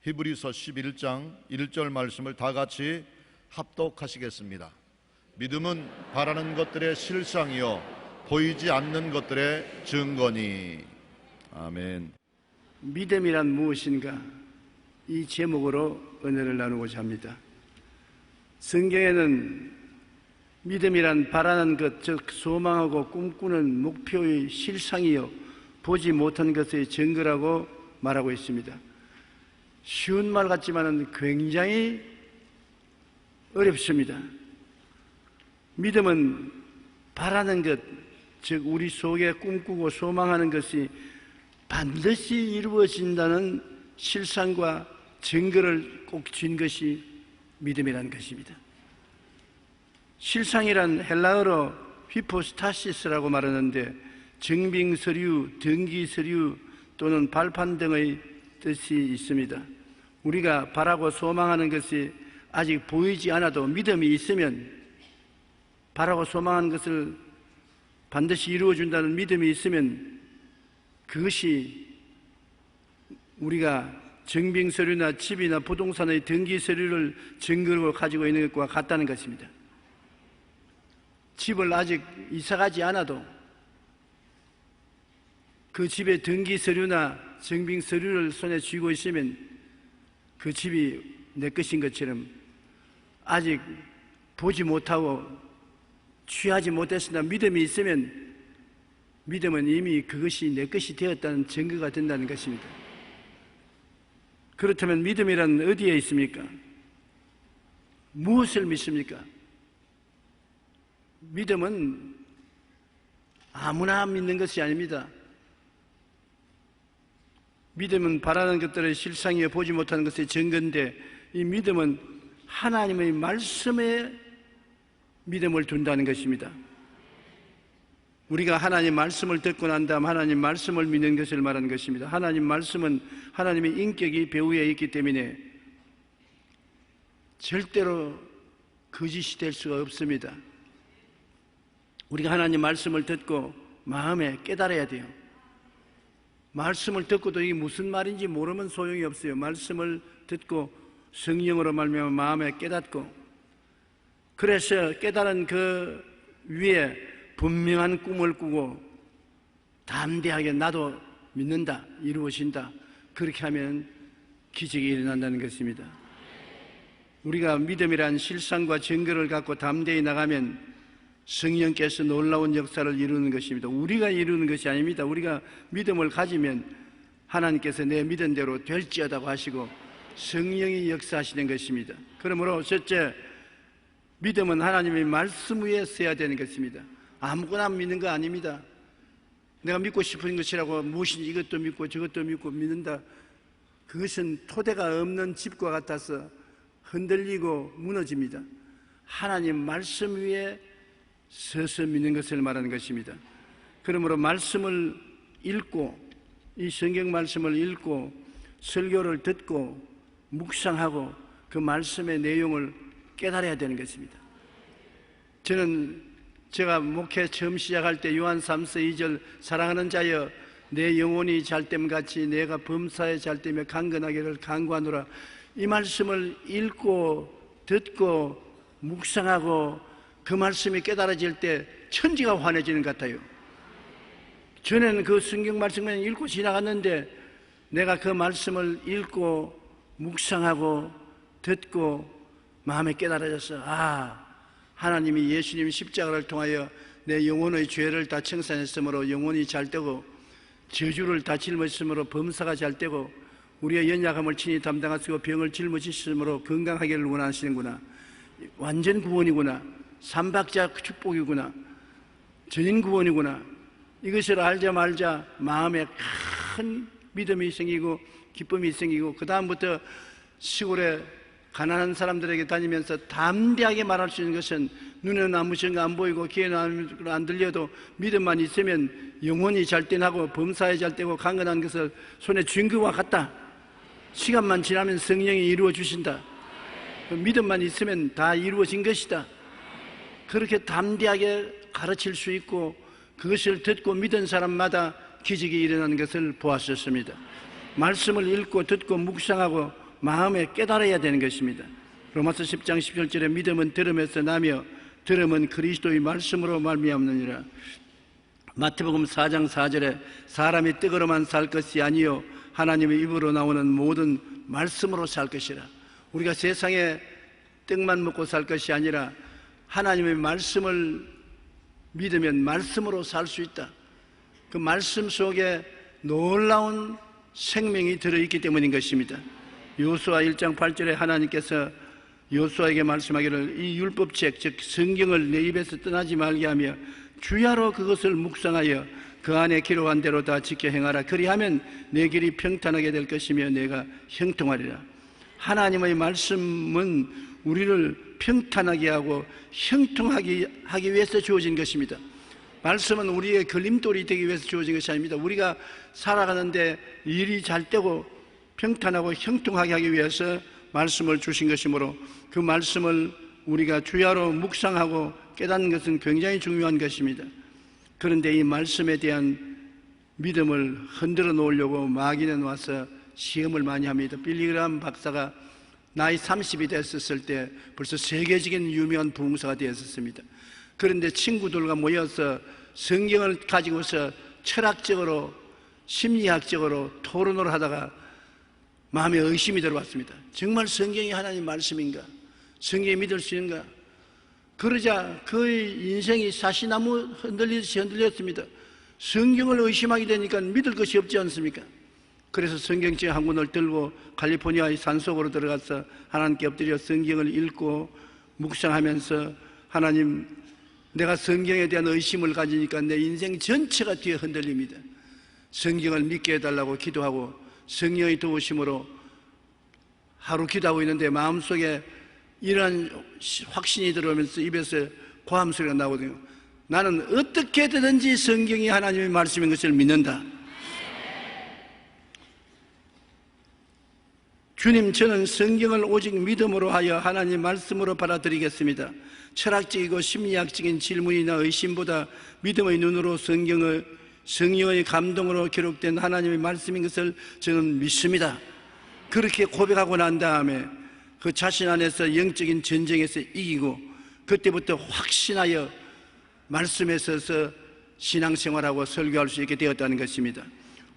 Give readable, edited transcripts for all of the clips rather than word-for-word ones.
히브리서 11장 1절 말씀을 다 같이 합독하시겠습니다. 믿음은 바라는 것들의 실상이요 보이지 않는 것들의 증거니. 아멘. 믿음이란 무엇인가? 이 제목으로 은혜를 나누고자 합니다. 성경에는 믿음이란 바라는 것, 즉 소망하고 꿈꾸는 목표의 실상이요 보지 못한 것의 증거라고 말하고 있습니다. 쉬운 말 같지만 굉장히 어렵습니다. 믿음은 바라는 것, 즉 우리 속에 꿈꾸고 소망하는 것이 반드시 이루어진다는 실상과 증거를 꼭 쥔 것이 믿음이라는 것입니다. 실상이란 헬라어로 히포스타시스라고 말하는데 증빙서류, 등기서류 또는 발판 등의 뜻이 있습니다. 우리가 바라고 소망하는 것이 아직 보이지 않아도 믿음이 있으면, 바라고 소망하는 것을 반드시 이루어준다는 믿음이 있으면 그것이 우리가 증빙서류나 집이나 부동산의 등기서류를 증거로 가지고 있는 것과 같다는 것입니다. 집을 아직 이사가지 않아도 그 집의 등기서류나 증빙서류를 손에 쥐고 있으면 그 집이 내 것인 것처럼 아직 보지 못하고 취하지 못했으나 믿음이 있으면 믿음은 이미 그것이 내 것이 되었다는 증거가 된다는 것입니다. 그렇다면 믿음이란 어디에 있습니까? 무엇을 믿습니까? 믿음은 아무나 믿는 것이 아닙니다. 믿음은 바라는 것들의 실상이여 보지 못하는 것의 증거인데, 이 믿음은 하나님의 말씀에 믿음을 둔다는 것입니다. 우리가 하나님 말씀을 듣고 난 다음 하나님 말씀을 믿는 것을 말하는 것입니다. 하나님 말씀은 하나님의 인격이 배후에 있기 때문에 절대로 거짓이 될 수가 없습니다. 우리가 하나님 말씀을 듣고 마음에 깨달아야 돼요. 말씀을 듣고도 이게 무슨 말인지 모르면 소용이 없어요. 말씀을 듣고 성령으로 말미암아 마음에 깨닫고, 그래서 깨달은 그 위에 분명한 꿈을 꾸고 담대하게 나도 믿는다, 이루어진다, 그렇게 하면 기적이 일어난다는 것입니다. 우리가 믿음이란 실상과 증거를 갖고 담대히 나가면 성령께서 놀라운 역사를 이루는 것입니다. 우리가 이루는 것이 아닙니다. 우리가 믿음을 가지면 하나님께서 내 믿은 대로 될지어다고 하시고 성령이 역사하시는 것입니다. 그러므로 첫째, 믿음은 하나님의 말씀 위에 써야 되는 것입니다. 아무거나 믿는 거 아닙니다. 내가 믿고 싶은 것이라고 무엇인지 이것도 믿고 저것도 믿고 믿는다. 그것은 토대가 없는 집과 같아서 흔들리고 무너집니다. 하나님 말씀 위에 서서 믿는 것을 말하는 것입니다. 그러므로 말씀을 읽고, 이 성경 말씀을 읽고 설교를 듣고 묵상하고 그 말씀의 내용을 깨달아야 되는 것입니다. 제가 목회 처음 시작할 때 요한 3서 2절 사랑하는 자여 내 영혼이 잘됨같이 내가 범사에 잘되며 강건하기를 간구하노라, 이 말씀을 읽고 듣고 묵상하고 그 말씀이 깨달아질 때 천지가 환해지는 것 같아요. 전에는 그 성경 말씀만 읽고 지나갔는데 내가 그 말씀을 읽고 묵상하고 듣고 마음에 깨달아져서, 하나님이 예수님 십자가를 통하여 내 영혼의 죄를 다 청산했으므로 영혼이 잘되고 저주를 다 짊어졌으므로 범사가 잘되고 우리의 연약함을 친히 담당하시고 병을 짊어지셨으므로 건강하기를 원하시는구나, 완전 구원이구나, 삼박자 축복이구나, 전인 구원이구나, 이것을 알자마자 마음에 큰 믿음이 생기고 기쁨이 생기고, 그 다음부터 시골에 가난한 사람들에게 다니면서 담대하게 말할 수 있는 것은 눈에는 아무 증거 안 보이고 귀에는 안 들려도 믿음만 있으면 영혼이 잘되고 범사에 잘되고 강건한 것을 손에 쥔 것과 같다. 시간만 지나면 성령이 이루어 주신다. 믿음만 있으면 다 이루어진 것이다. 그렇게 담대하게 가르칠 수 있고 그것을 듣고 믿은 사람마다 기적이 일어나는 것을 보았었습니다. 말씀을 읽고 듣고 묵상하고 마음에 깨달아야 되는 것입니다. 로마서 10장 17절에 믿음은 들음에서 나며 들음은 그리스도의 말씀으로 말미암느니라. 마태복음 4장 4절에 사람이 떡으로만 살 것이 아니요 하나님의 입으로 나오는 모든 말씀으로 살 것이라. 우리가 세상에 떡만 먹고 살 것이 아니라 하나님의 말씀을 믿으면 말씀으로 살 수 있다. 그 말씀 속에 놀라운 생명이 들어있기 때문인 것입니다. 여호수아 1장 8절에 하나님께서 여호수아에게 말씀하기를 이 율법책 즉 성경을 내 입에서 떠나지 말게 하며 주야로 그것을 묵상하여 그 안에 기록한 대로 다 지켜 행하라. 그리하면 내 길이 평탄하게 될 것이며 내가 형통하리라. 하나님의 말씀은 우리를 평탄하게 하고 형통하게 하기 위해서 주어진 것입니다. 말씀은 우리의 걸림돌이 되기 위해서 주어진 것이 아닙니다. 우리가 살아가는데 일이 잘 되고 평탄하고 형통하게 하기 위해서 말씀을 주신 것이므로 그 말씀을 우리가 주야로 묵상하고 깨닫는 것은 굉장히 중요한 것입니다. 그런데 이 말씀에 대한 믿음을 흔들어 놓으려고 마귀는 와서 시험을 많이 합니다. 빌리그람 박사가 나이 30이 됐었을 때 벌써 세계적인 유명한 부흥사가 되었습니다. 그런데 친구들과 모여서 성경을 가지고서 철학적으로 심리학적으로 토론을 하다가 마음에 의심이 들어왔습니다. 정말 성경이 하나님 말씀인가? 성경이 믿을 수 있는가? 그러자 그의 인생이 사시나무 흔들리듯이 흔들렸습니다. 성경을 의심하게 되니까 믿을 것이 없지 않습니까? 그래서 성경책 한 권을 들고 캘리포니아의 산속으로 들어가서 하나님께 엎드려 성경을 읽고 묵상하면서 하나님, 내가 성경에 대한 의심을 가지니까 내 인생 전체가 뒤에 흔들립니다. 성경을 믿게 해달라고 기도하고 성령의 도우심으로 하루 기도하고 있는데 마음속에 이러한 확신이 들어오면서 입에서 고함 소리가 나거든요. 나는 어떻게 되든지 성경이 하나님의 말씀인 것을 믿는다. 주님, 저는 성경을 오직 믿음으로 하여 하나님 말씀으로 받아들이겠습니다. 철학적이고 심리학적인 질문이나 의심보다 믿음의 눈으로 성령의 감동으로 기록된 하나님의 말씀인 것을 저는 믿습니다. 그렇게 고백하고 난 다음에 그 자신 안에서 영적인 전쟁에서 이기고 그때부터 확신하여 말씀에 서서 신앙생활하고 설교할 수 있게 되었다는 것입니다.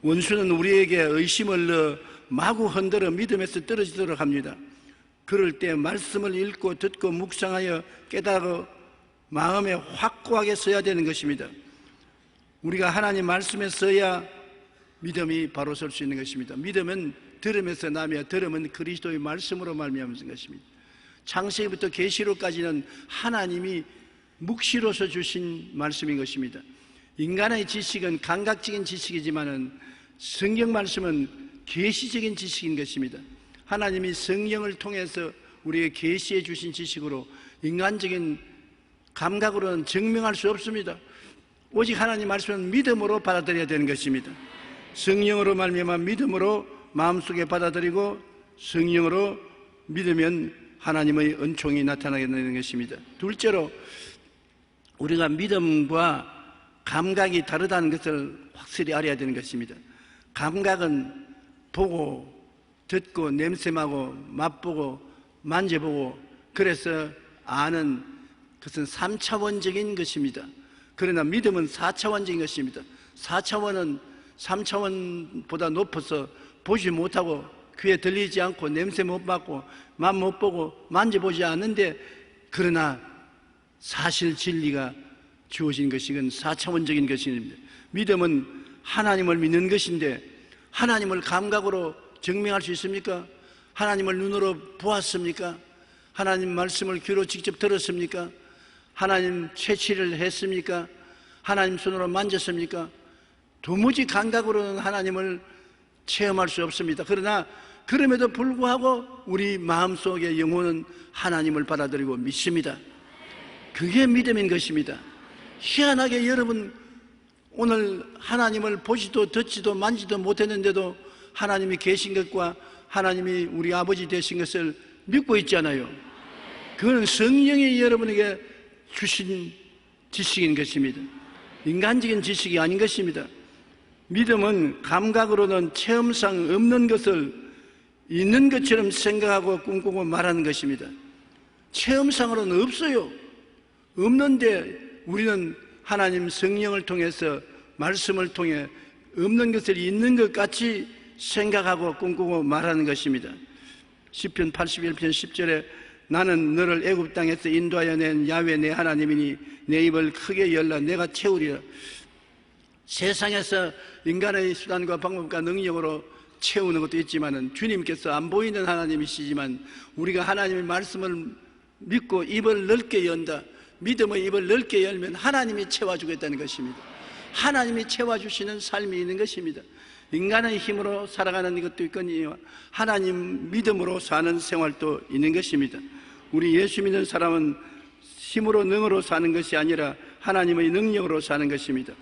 원수는 우리에게 의심을 넣어 마구 흔들어 믿음에서 떨어지도록 합니다. 그럴 때 말씀을 읽고 듣고 묵상하여 깨달아 마음에 확고하게 서야 되는 것입니다. 우리가 하나님 말씀에 서야 믿음이 바로 설 수 있는 것입니다. 믿음은 들음에서 나며 들음은 그리스도의 말씀으로 말미암는 것입니다. 창세기부터 계시록까지는 하나님이 묵시로서 주신 말씀인 것입니다. 인간의 지식은 감각적인 지식이지만은 성경 말씀은 계시적인 지식인 것입니다. 하나님이 성령을 통해서 우리에게 계시해 주신 지식으로 인간적인 감각으로는 증명할 수 없습니다. 오직 하나님 말씀은 믿음으로 받아들여야 되는 것입니다. 성령으로 말미암아 믿음으로 마음속에 받아들이고 성령으로 믿으면 하나님의 은총이 나타나게 되는 것입니다. 둘째로 우리가 믿음과 감각이 다르다는 것을 확실히 알아야 되는 것입니다. 감각은 보고 듣고 냄새마고 맛보고 만져보고 그래서 아는 것은 3차원적인 것입니다. 그러나 믿음은 4차원적인 것입니다. 4차원은 3차원보다 높아서 보지 못하고 귀에 들리지 않고 냄새 못 맡고 맛 못 보고 만져보지 않는데 그러나 사실 진리가 주어진 것이 건 4차원적인 것입니다. 믿음은 하나님을 믿는 것인데 하나님을 감각으로 증명할 수 있습니까? 하나님을 눈으로 보았습니까? 하나님 말씀을 귀로 직접 들었습니까? 하나님 채취를 했습니까? 하나님 손으로 만졌습니까? 도무지 감각으로는 하나님을 체험할 수 없습니다. 그러나 그럼에도 불구하고 우리 마음속의 영혼은 하나님을 받아들이고 믿습니다. 그게 믿음인 것입니다. 희한하게 여러분 오늘 하나님을 보지도 듣지도 만지도 못했는데도 하나님이 계신 것과 하나님이 우리 아버지 되신 것을 믿고 있잖아요. 그건 성령이 여러분에게 주신 지식인 것입니다. 인간적인 지식이 아닌 것입니다. 믿음은 감각으로는 체험상 없는 것을 있는 것처럼 생각하고 꿈꾸고 말하는 것입니다. 체험상으로는 없어요. 없는데 우리는 하나님 성령을 통해서 말씀을 통해 없는 것을 있는 것 같이 생각하고 꿈꾸고 말하는 것입니다. 시편 81편 10절에 나는 너를 애굽 땅에서 인도하여 낸 야훼 내 하나님이니 내 입을 크게 열라 내가 채우리라. 세상에서 인간의 수단과 방법과 능력으로 채우는 것도 있지만 주님께서 안 보이는 하나님이시지만 우리가 하나님의 말씀을 믿고 입을 넓게 연다. 믿음의 입을 넓게 열면 하나님이 채워주겠다는 것입니다. 하나님이 채워주시는 삶이 있는 것입니다. 인간의 힘으로 살아가는 것도 있거니와 하나님 믿음으로 사는 생활도 있는 것입니다. 우리 예수 믿는 사람은 힘으로 능으로 사는 것이 아니라 하나님의 능력으로 사는 것입니다.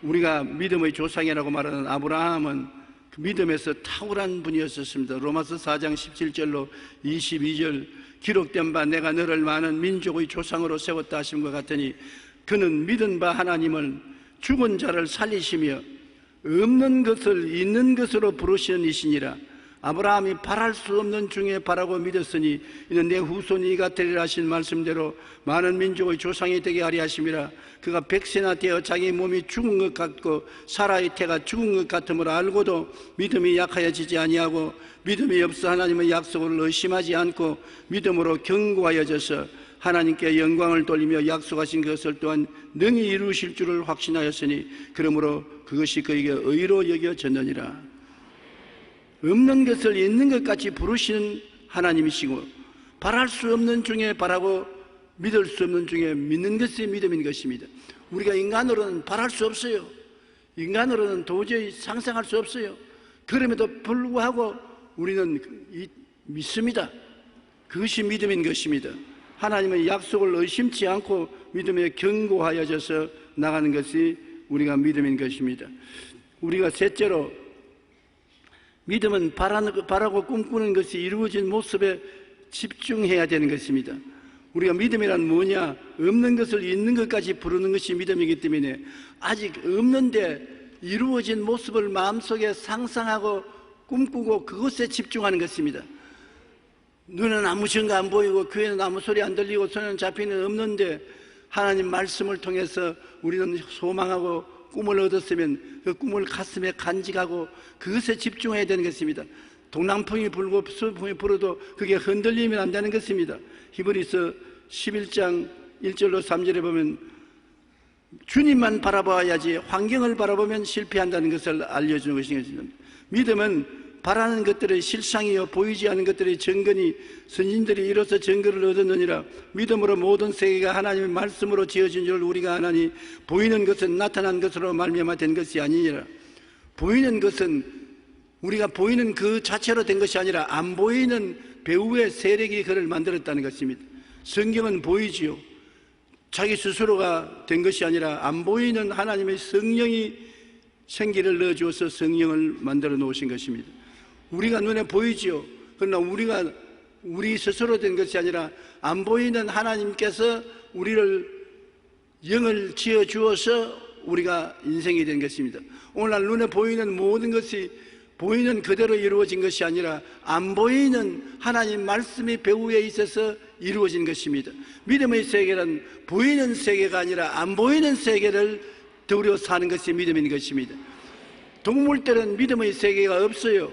우리가 믿음의 조상이라고 말하는 아브라함은 그 믿음에서 탁월한 분이었습니다. 로마서 4장 17절로 22절 기록된 바 내가 너를 많은 민족의 조상으로 세웠다 하심과 같으니 그는 믿은 바 하나님을 죽은 자를 살리시며 없는 것을 있는 것으로 부르시는 이시니라. 아브라함이 바랄 수 없는 중에 바라고 믿었으니 이는 내 후손이 이가 되리라 하신 말씀대로 많은 민족의 조상이 되게 하리 하심이라. 그가 백세나 되어 자기 몸이 죽은 것 같고 사라의 태가 죽은 것 같음을 알고도 믿음이 약하여지지 아니하고 믿음이 없어 하나님의 약속을 의심하지 않고 믿음으로 견고하여져서 하나님께 영광을 돌리며 약속하신 것을 또한 능히 이루실 줄을 확신하였으니 그러므로 그것이 그에게 의로 여겨졌느니라. 없는 것을 있는 것 같이 부르시는 하나님이시고 바랄 수 없는 중에 바라고 믿을 수 없는 중에 믿는 것이 믿음인 것입니다. 우리가 인간으로는 바랄 수 없어요. 인간으로는 도저히 상상할 수 없어요. 그럼에도 불구하고 우리는 믿습니다. 그것이 믿음인 것입니다. 하나님의 약속을 의심치 않고 믿음에 견고하여져서 나가는 것이 우리가 믿음인 것입니다. 우리가 셋째로 믿음은 바라고 꿈꾸는 것이 이루어진 모습에 집중해야 되는 것입니다. 우리가 믿음이란 뭐냐? 없는 것을 있는 것까지 부르는 것이 믿음이기 때문에 아직 없는데 이루어진 모습을 마음속에 상상하고 꿈꾸고 그것에 집중하는 것입니다. 눈은 아무 증거 안 보이고 귀에는 아무 소리 안 들리고 손에는 잡히는 없는데 하나님 말씀을 통해서 우리는 소망하고 꿈을 얻었으면 그 꿈을 가슴에 간직하고 그것에 집중해야 되는 것입니다. 동남풍이 불고 서풍이 불어도 그게 흔들리면 안 되는 것입니다. 히브리서 11장 1절로 3절에 보면 주님만 바라봐야지 환경을 바라보면 실패한다는 것을 알려주는 것입니다. 믿음은 바라는 것들의 실상이요 보이지 않는 것들의 증거니 선진들이 이로써 증거를 얻었느니라. 믿음으로 모든 세계가 하나님의 말씀으로 지어진 줄 우리가 아나니 보이는 것은 나타난 것으로 말미암아 된 것이 아니니라. 보이는 것은 우리가 보이는 그 자체로 된 것이 아니라 안 보이는 배후의 세력이 그를 만들었다는 것입니다. 성경은 보이지요. 자기 스스로가 된 것이 아니라 안 보이는 하나님의 성령이 생기를 넣어주어서 성령을 만들어 놓으신 것입니다. 우리가 눈에 보이지요. 그러나 우리가 우리 스스로 된 것이 아니라 안 보이는 하나님께서 우리를 영을 지어 주어서 우리가 인생이 된 것입니다. 오늘날 눈에 보이는 모든 것이 보이는 그대로 이루어진 것이 아니라 안 보이는 하나님 말씀이 배후에 있어서 이루어진 것입니다. 믿음의 세계는 보이는 세계가 아니라 안 보이는 세계를 더우려 사는 것이 믿음인 것입니다. 동물들은 믿음의 세계가 없어요.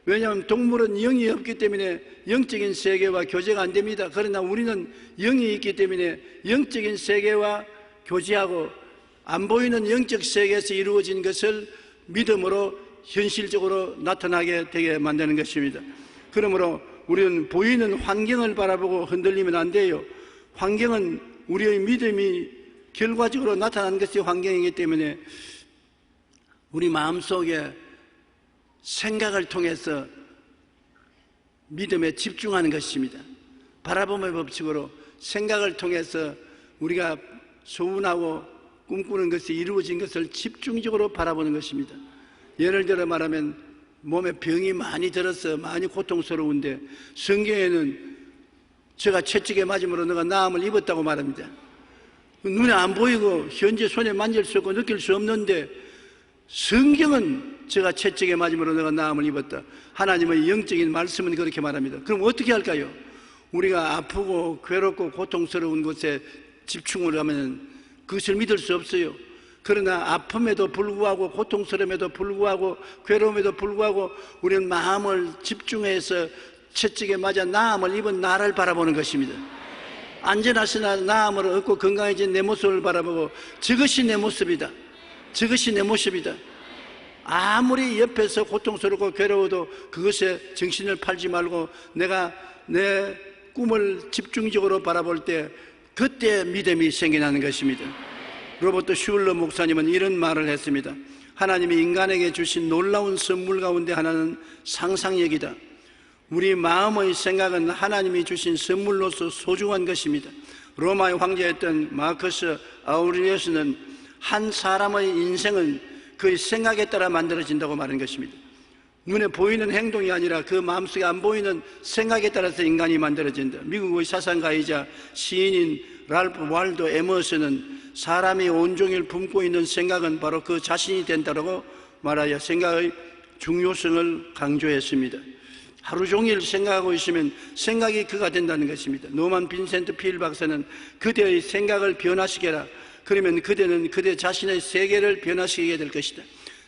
왜냐하면 동물은 영이 없기 때문에 영적인 세계와 교제가 안 됩니다. 그러나 우리는 영이 있기 때문에 영적인 세계와 교제하고 안 보이는 영적 세계에서 이루어진 것을 믿음으로 현실적으로 나타나게 되게 만드는 것입니다. 그러므로 우리는 보이는 환경을 바라보고 흔들리면 안 돼요. 환경은 우리의 믿음이 결과적으로 나타난 것이 환경이기 때문에 우리 마음속에 생각을 통해서 믿음에 집중하는 것입니다. 바라봄의 법칙으로 생각을 통해서 우리가 소원하고 꿈꾸는 것이 이루어진 것을 집중적으로 바라보는 것입니다. 예를 들어 말하면 몸에 병이 많이 들어서 많이 고통스러운데 성경에는 제가 채찍에 맞음으로 너가 나음을 입었다고 말합니다. 눈에 안 보이고 현재 손에 만질 수 없고 느낄 수 없는데 성경은 제가 채찍에 맞음으로 너가 나음을 입었다. 하나님의 영적인 말씀은 그렇게 말합니다. 그럼 어떻게 할까요? 우리가 아프고 괴롭고 고통스러운 곳에 집중을 하면 그것을 믿을 수 없어요. 그러나 아픔에도 불구하고 고통스러움에도 불구하고 괴로움에도 불구하고 우리는 마음을 집중해서 채찍에 맞아 나음을 입은 나를 바라보는 것입니다. 안전하시나 나음을 얻고 건강해진 내 모습을 바라보고 저것이 내 모습이다. 저것이 내 모습이다. 아무리 옆에서 고통스럽고 괴로워도 그것에 정신을 팔지 말고 내가 내 꿈을 집중적으로 바라볼 때 그때 믿음이 생겨나는 것입니다. 로버트 슐러 목사님은 이런 말을 했습니다. 하나님이 인간에게 주신 놀라운 선물 가운데 하나는 상상력이다. 우리 마음의 생각은 하나님이 주신 선물로서 소중한 것입니다. 로마의 황제였던 마커스 아우렐리우스는 한 사람의 인생은 그의 생각에 따라 만들어진다고 말한 것입니다. 눈에 보이는 행동이 아니라 그 마음속에 안 보이는 생각에 따라서 인간이 만들어진다. 미국의 사상가이자 시인인 랄프 waldo 에머슨은 사람이 온종일 품고 있는 생각은 바로 그 자신이 된다고 말하여 생각의 중요성을 강조했습니다. 하루 종일 생각하고 있으면 생각이 그가 된다는 것입니다. 노만 빈센트 필 박사는 그대의 생각을 변화시켜라. 그러면 그대는 그대 자신의 세계를 변화시키게 될 것이다.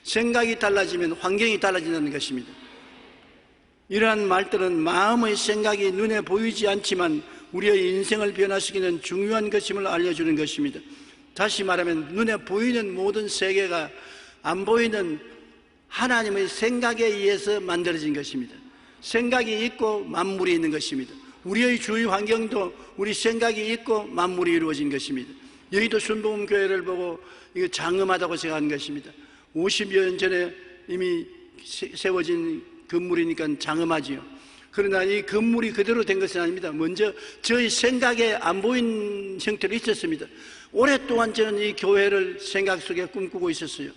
생각이 달라지면 환경이 달라진다는 것입니다. 이러한 말들은 마음의 생각이 눈에 보이지 않지만 우리의 인생을 변화시키는 중요한 것임을 알려주는 것입니다. 다시 말하면 눈에 보이는 모든 세계가 안 보이는 하나님의 생각에 의해서 만들어진 것입니다. 생각이 있고 만물이 있는 것입니다. 우리의 주위 환경도 우리 생각이 있고 만물이 이루어진 것입니다. 여의도 순복음교회를 보고 이거 장엄하다고 생각하는 것입니다. 50여 년 전에 이미 세워진 건물이니까 장엄하지요. 그러나 이 건물이 그대로 된 것은 아닙니다. 먼저 저희 생각에 안 보인 형태로 있었습니다. 오랫동안 저는 이 교회를 생각 속에 꿈꾸고 있었어요.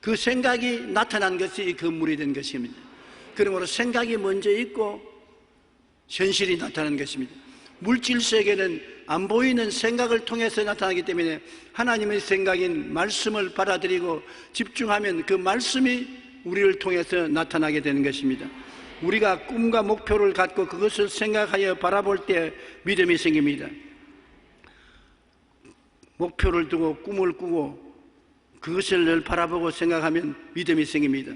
그 생각이 나타난 것이 이 건물이 된 것입니다. 그러므로 생각이 먼저 있고 현실이 나타나는 것입니다. 물질 세계는 안 보이는 생각을 통해서 나타나기 때문에 하나님의 생각인 말씀을 받아들이고 집중하면 그 말씀이 우리를 통해서 나타나게 되는 것입니다. 우리가 꿈과 목표를 갖고 그것을 생각하여 바라볼 때 믿음이 생깁니다. 목표를 두고 꿈을 꾸고 그것을 늘 바라보고 생각하면 믿음이 생깁니다.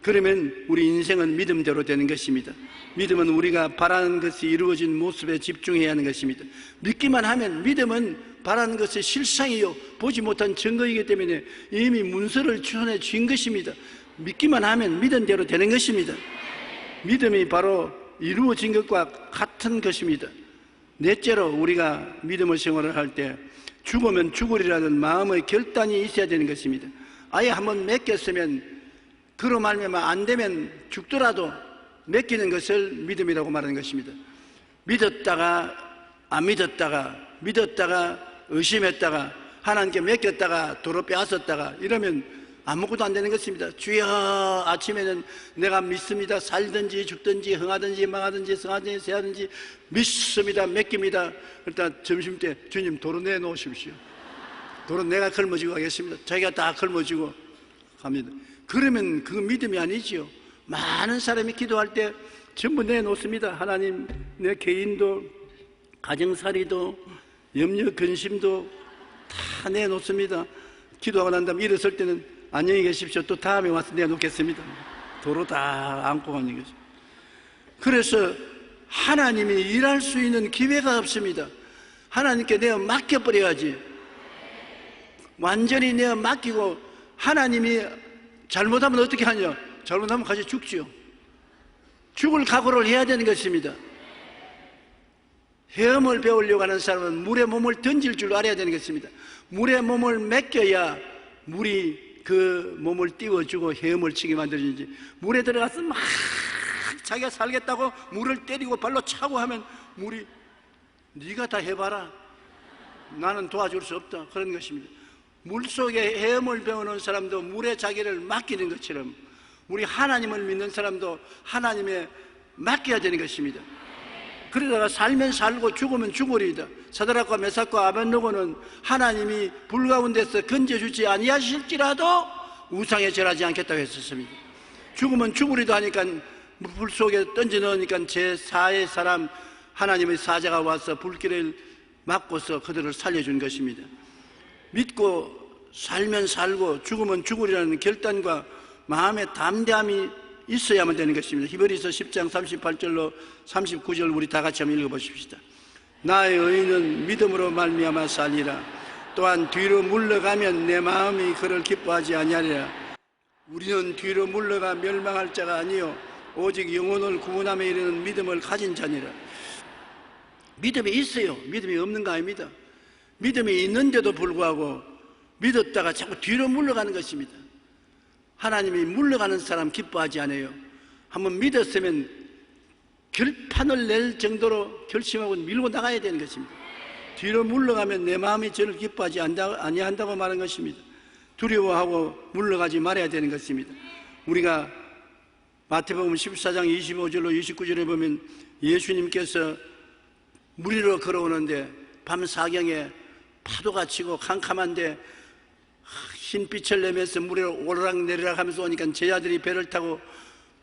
그러면 우리 인생은 믿음대로 되는 것입니다. 믿음은 우리가 바라는 것이 이루어진 모습에 집중해야 하는 것입니다. 믿기만 하면 믿음은 바라는 것의 실상이요 보지 못한 증거이기 때문에 이미 문서를 주선해 준 것입니다. 믿기만 하면 믿은 대로 되는 것입니다. 믿음이 바로 이루어진 것과 같은 것입니다. 넷째로 우리가 믿음의 생활을 할 때 죽으면 죽으리라는 마음의 결단이 있어야 되는 것입니다. 아예 한번 맡겼으면 그로 말미암아 안 되면 죽더라도 맡기는 것을 믿음이라고 말하는 것입니다. 믿었다가 안 믿었다가 의심했다가 하나님께 맡겼다가 도로 빼앗았다가 이러면 아무것도 안 되는 것입니다. 주여, 아침에는 내가 믿습니다. 살든지 죽든지 흥하든지 망하든지 성하든지 세하든지 믿습니다. 맡깁니다. 일단 점심때 주님 도로 내놓으십시오. 도로 내가 걸머지고 가겠습니다. 자기가 다 걸머지고 갑니다. 그러면 그 믿음이 아니지요. 많은 사람이 기도할 때 전부 내놓습니다. 하나님, 내 개인도 가정살이도 염려 근심도 다 내놓습니다. 기도하고 난 다음에 일어설 때는 안녕히 계십시오. 또 다음에 와서 내놓겠습니다. 도로 다 안고 가는 거죠. 그래서 하나님이 일할 수 있는 기회가 없습니다. 하나님께 내가 맡겨버려야지. 완전히 내가 맡기고 하나님이 잘못하면 어떻게 하냐? 잘못하면 같이 죽지요. 죽을 각오를 해야 되는 것입니다. 헤엄을 배우려고 하는 사람은 물에 몸을 던질 줄 알아야 되는 것입니다. 물에 몸을 맡겨야 물이 그 몸을 띄워주고 헤엄을 치게 만들어지지. 물에 들어가서 막 자기가 살겠다고 물을 때리고 발로 차고 하면 물이 네가 다 해봐라. 나는 도와줄 수 없다. 그런 것입니다. 물속에 헤엄을 배우는 사람도 물에 자기를 맡기는 것처럼 우리 하나님을 믿는 사람도 하나님에 맡겨야 되는 것입니다. 그러다가 살면 살고 죽으면 죽으리이다. 사드락과 메삭과 아벳느고는 하나님이 불 가운데서 건져주지 아니하실지라도 우상에 절하지 않겠다고 했었습니다. 죽으면 죽으리도 하니까 불 속에 던져 넣으니까 제4의 사람 하나님의 사자가 와서 불길을 막고서 그들을 살려준 것입니다. 믿고 살면 살고 죽으면 죽으리라는 결단과 마음의 담대함이 있어야만 되는 것입니다. 히브리서 10장 38절로 39절 우리 다 같이 한번 읽어보십시다. 나의 의인은 믿음으로 말미암아 살리라. 또한 뒤로 물러가면 내 마음이 그를 기뻐하지 아니하리라. 우리는 뒤로 물러가 멸망할 자가 아니요 오직 영혼을 구원함에 이르는 믿음을 가진 자니라. 믿음이 있어요. 믿음이 없는 거 아닙니다. 믿음이 있는데도 불구하고 믿었다가 자꾸 뒤로 물러가는 것입니다. 하나님이 물러가는 사람 기뻐하지 않아요. 한번 믿었으면 결판을 낼 정도로 결심하고 밀고 나가야 되는 것입니다. 뒤로 물러가면 내 마음이 저를 기뻐하지 아니한다고 말한 것입니다. 두려워하고 물러가지 말아야 되는 것입니다. 우리가 마태복음 14장 25절로 29절에 보면 예수님께서 물 위로 걸어오는데 밤 사경에 파도가 치고 캄캄한데 흰빛을 내면서 물에 오르락 내리락 하면서 오니까 제자들이 배를 타고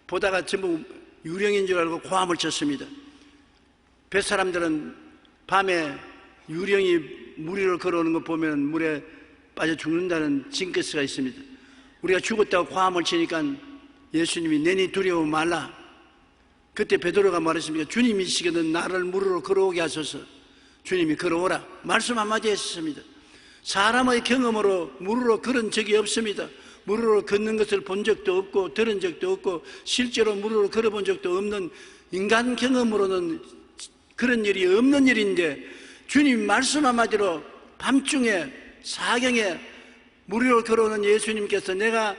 보다가 전부 유령인 줄 알고 고함을 쳤습니다. 뱃사람들은 밤에 유령이 물 위로 걸어오는 거 보면 물에 빠져 죽는다는 징크스가 있습니다. 우리가 죽었다고 고함을 치니까 예수님이 내니 두려워 말라. 그때 베드로가 말했습니다. 주님이시거든 나를 물으로 걸어오게 하소서. 주님이 걸어오라 말씀 한마디 했습니다. 사람의 경험으로 물으로 걸은 적이 없습니다. 물으로 걷는 것을 본 적도 없고 들은 적도 없고 실제로 물으로 걸어본 적도 없는 인간 경험으로는 그런 일이 없는 일인데 주님 말씀 한마디로 밤중에 사경에 물 위로 걸어오는 예수님께서 내가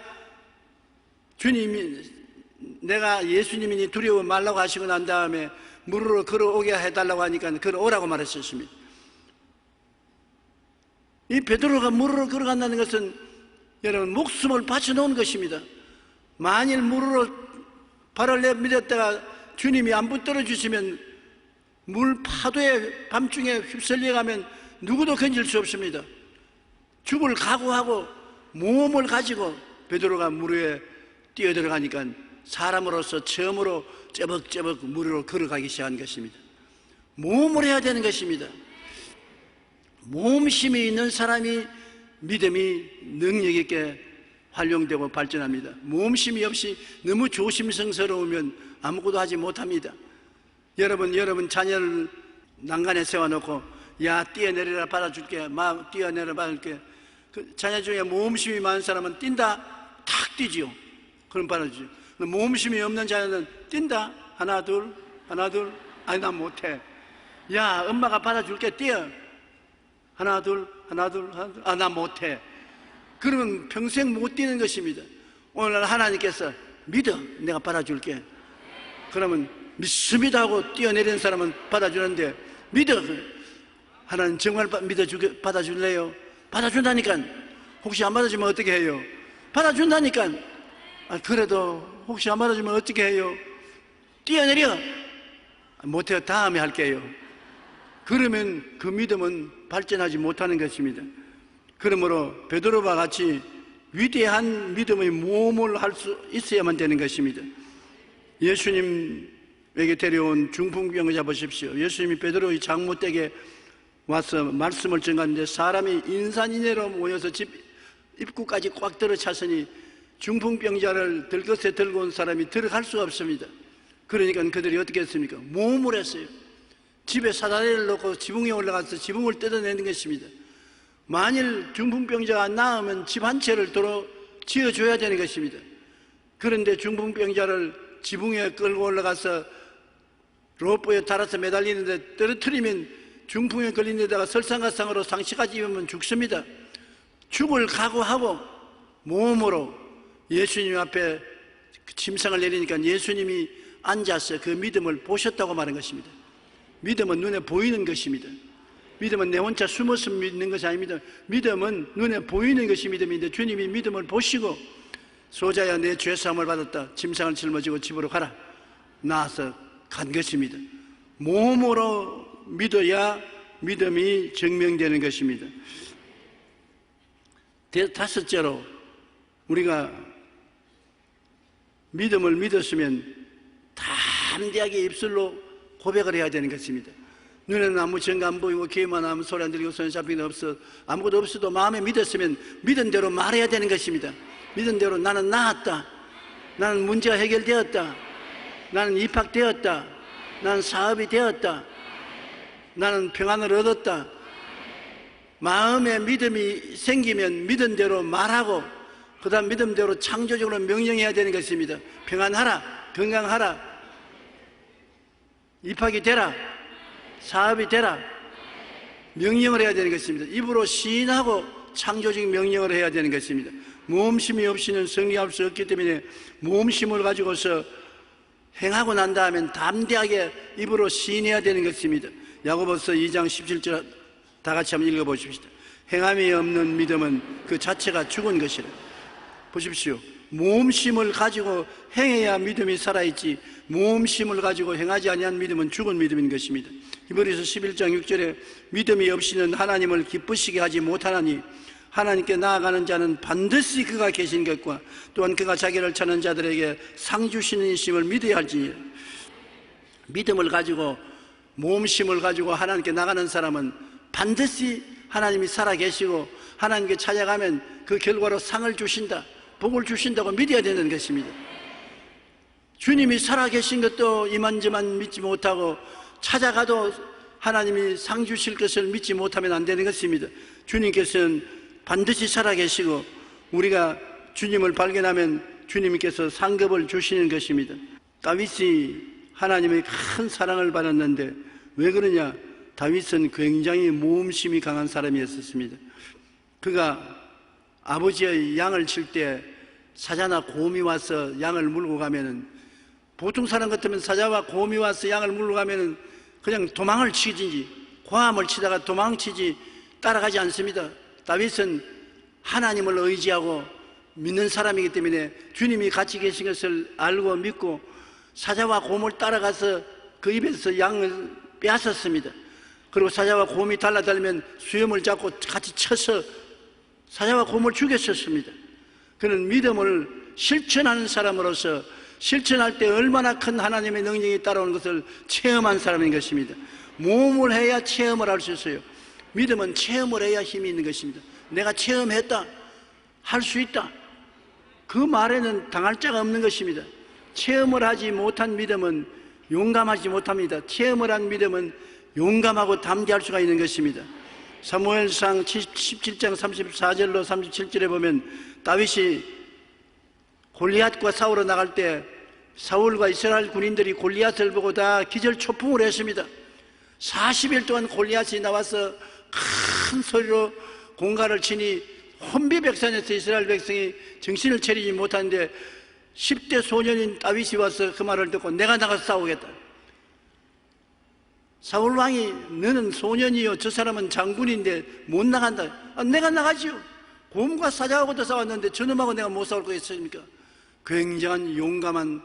예수님이니 두려워 말라고 하시고 난 다음에 물으로 걸어오게 해달라고 하니까 걸어오라고 말했었습니다. 이 베드로가 물으로 걸어간다는 것은 여러분 목숨을 바쳐놓은 것입니다. 만일 물으로 발을 내밀었다가 주님이 안 붙들어 주시면 물 파도에 밤중에 휩쓸려가면 누구도 건질 수 없습니다. 죽을 각오하고 몸을 가지고 베드로가 물 위에 뛰어들어가니까 사람으로서 처음으로 쩌벅쩌벅 물 위로 걸어가기 시작한 것입니다. 모험을 해야 되는 것입니다. 모험심이 있는 사람이 믿음이 능력 있게 활용되고 발전합니다. 모험심이 없이 너무 조심성스러우면 아무것도 하지 못합니다. 여러분 자녀를 난간에 세워놓고 야 뛰어내려라 받아줄게 뛰어내려 받아줄게. 그 자녀 중에 모험심이 많은 사람은 뛴다 탁 뛰지요. 그럼 받아주죠. 모험심이 없는 자녀는 뛴다 하나 둘 아니 난 못해. 야 엄마가 받아줄게 뛰어 하나 둘 아 나 못해. 그러면 평생 못 뛰는 것입니다. 오늘 하나님께서 믿어 내가 받아줄게. 그러면 믿습니다 하고 뛰어내리는 사람은 받아주는데 믿어 하나님 정말 받아줄래요? 받아준다니까. 혹시 안 받아주면 어떻게 해요? 받아준다니까. 그래도 혹시 안 받아주면 어떻게 해요? 뛰어내려. 못해요. 다음에 할게요. 그러면 그 믿음은 발전하지 못하는 것입니다. 그러므로 베드로와 같이 위대한 믿음의 모험을 할 수 있어야만 되는 것입니다. 예수님에게 데려온 중풍병자 보십시오. 예수님이 베드로의 장모댁에 와서 말씀을 전하는데 사람이 인산인해로 모여서 집 입구까지 꽉 들어찼으니 중풍병자를 들것에 들고 온 사람이 들어갈 수가 없습니다. 그러니까 그들이 어떻게 했습니까? 모험을 했어요. 집에 사다리를 놓고 지붕에 올라가서 지붕을 뜯어내는 것입니다. 만일 중풍병자가 나으면 집 한 채를 도로 지어줘야 되는 것입니다. 그런데 중풍병자를 지붕에 끌고 올라가서 로프에 달아서 매달리는데 떨어뜨리면 중풍에 걸린 데다가 설상가상으로 상처까지 입으면 죽습니다. 죽을 각오하고 모험으로 예수님 앞에 침상을 내리니까 예수님이 앉아서 그 믿음을 보셨다고 말한 것입니다. 믿음은 눈에 보이는 것입니다. 믿음은 내 혼자 숨어서 믿는 것이 아닙니다. 믿음은 눈에 보이는 것이 믿음인데 주님이 믿음을 보시고 소자야 내 죄사함을 받았다. 침상을 짊어지고 집으로 가라. 나와서 간 것입니다. 몸으로 믿어야 믿음이 증명되는 것입니다. 다섯째로 우리가 믿음을 믿었으면 담대하게 입술로 고백을 해야 되는 것입니다. 눈에는 아무 증거 안 보이고 귀에만 아무 소리 안 들리고 손에 잡히는 게 없어 아무것도 없어도 마음에 믿었으면 믿은 대로 말해야 되는 것입니다. 믿은 대로 나는 나았다, 나는 문제가 해결되었다, 나는 입학되었다, 나는 사업이 되었다, 나는 평안을 얻었다. 마음에 믿음이 생기면 믿은 대로 말하고 그 다음 믿음대로 창조적으로 명령해야 되는 것입니다. 평안하라, 건강하라, 입학이 되라, 사업이 되라, 명령을 해야 되는 것입니다. 입으로 시인하고 창조적인 명령을 해야 되는 것입니다. 모험심이 없이는 승리할 수 없기 때문에 모험심을 가지고서 행하고 난 다음엔 담대하게 입으로 시인해야 되는 것입니다. 야고보서 2장 17절 다 같이 한번 읽어보십시다. 행함이 없는 믿음은 그 자체가 죽은 것이라. 보십시오. 모험심을 가지고 행해야 믿음이 살아있지 모험심을 가지고 행하지 아니한 믿음은 죽은 믿음인 것입니다. 히브리서 11장 6절에 믿음이 없이는 하나님을 기쁘시게 하지 못하나니 하나님께 나아가는 자는 반드시 그가 계신 것과 또한 그가 자기를 찾는 자들에게 상 주시는 이심을 믿어야 할지니라. 믿음을 가지고 모험심을 가지고 하나님께 나가는 사람은 반드시 하나님이 살아계시고 하나님께 찾아가면 그 결과로 상을 주신다, 복을 주신다고 믿어야 되는 것입니다. 주님이 살아계신 것도 이만저만 믿지 못하고 찾아가도 하나님이 상 주실 것을 믿지 못하면 안 되는 것입니다. 주님께서는 반드시 살아계시고 우리가 주님을 발견하면 주님께서 상급을 주시는 것입니다. 다윗이 하나님의 큰 사랑을 받았는데 왜 그러냐? 다윗은 굉장히 모험심이 강한 사람이었습니다. 그가 아버지의 양을 칠 때 사자나 곰이 와서 양을 물고 가면은 보통 사람 같으면 사자와 곰이 와서 양을 물고 가면은 그냥 도망을 치지 고함을 치다가 도망치지 따라가지 않습니다. 다윗은 하나님을 의지하고 믿는 사람이기 때문에 주님이 같이 계신 것을 알고 믿고 사자와 곰을 따라가서 그 입에서 양을 빼앗았습니다. 그리고 사자와 곰이 달라들면 수염을 잡고 같이 쳐서 사자와 곰을 죽였었습니다. 그는 믿음을 실천하는 사람으로서 실천할 때 얼마나 큰 하나님의 능력이 따라오는 것을 체험한 사람인 것입니다. 모험을 해야 체험을 할 수 있어요. 믿음은 체험을 해야 힘이 있는 것입니다. 내가 체험했다, 할 수 있다, 그 말에는 당할 자가 없는 것입니다. 체험을 하지 못한 믿음은 용감하지 못합니다. 체험을 한 믿음은 용감하고 담대할 수가 있는 것입니다. 사무엘상 17장 34절로 37절에 보면 다윗이 골리앗과 싸우러 나갈 때 사울과 이스라엘 군인들이 골리앗을 보고 다 기절초풍을 했습니다. 40일 동안 골리앗이 나와서 큰 소리로 공갈을 치니 혼비백산에서 이스라엘 백성이 정신을 차리지 못하는데 10대 소년인 다윗이 와서 그 말을 듣고 내가 나가서 싸우겠다. 사울 왕이 너는 소년이요 저 사람은 장군인데 못 나간다. 내가 나가지요. 곰과 사자하고도 싸웠는데 저놈하고 내가 못 싸울 거겠습니까? 굉장한 용감한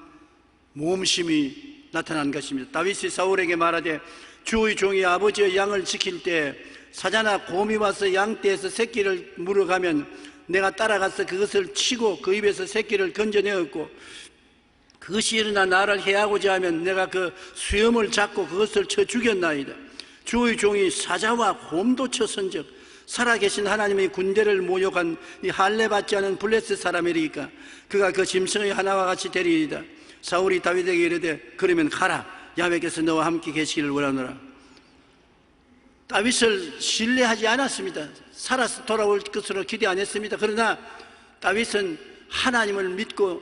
모험심이 나타난 것입니다. 다윗이 사울에게 말하되 주의 종이 아버지의 양을 지킬 때 사자나 곰이 와서 양떼에서 새끼를 물어가면 내가 따라가서 그것을 치고 그 입에서 새끼를 건져내었고 그것이 일어나 나를 해하고자 하면 내가 그 수염을 잡고 그것을 쳐 죽였나이다. 주의 종이 사자와 곰도 쳤은즉 살아계신 하나님의 군대를 모욕한 이 할례받지 않은 블레셋 사람이리까 그가 그 짐승의 하나와 같이 되리이다. 사울이 다윗에게 이르되 그러면 가라, 야훼께서 너와 함께 계시기를 원하노라. 다윗을 신뢰하지 않았습니다. 살아서 돌아올 것으로 기대 안 했습니다. 그러나 다윗은 하나님을 믿고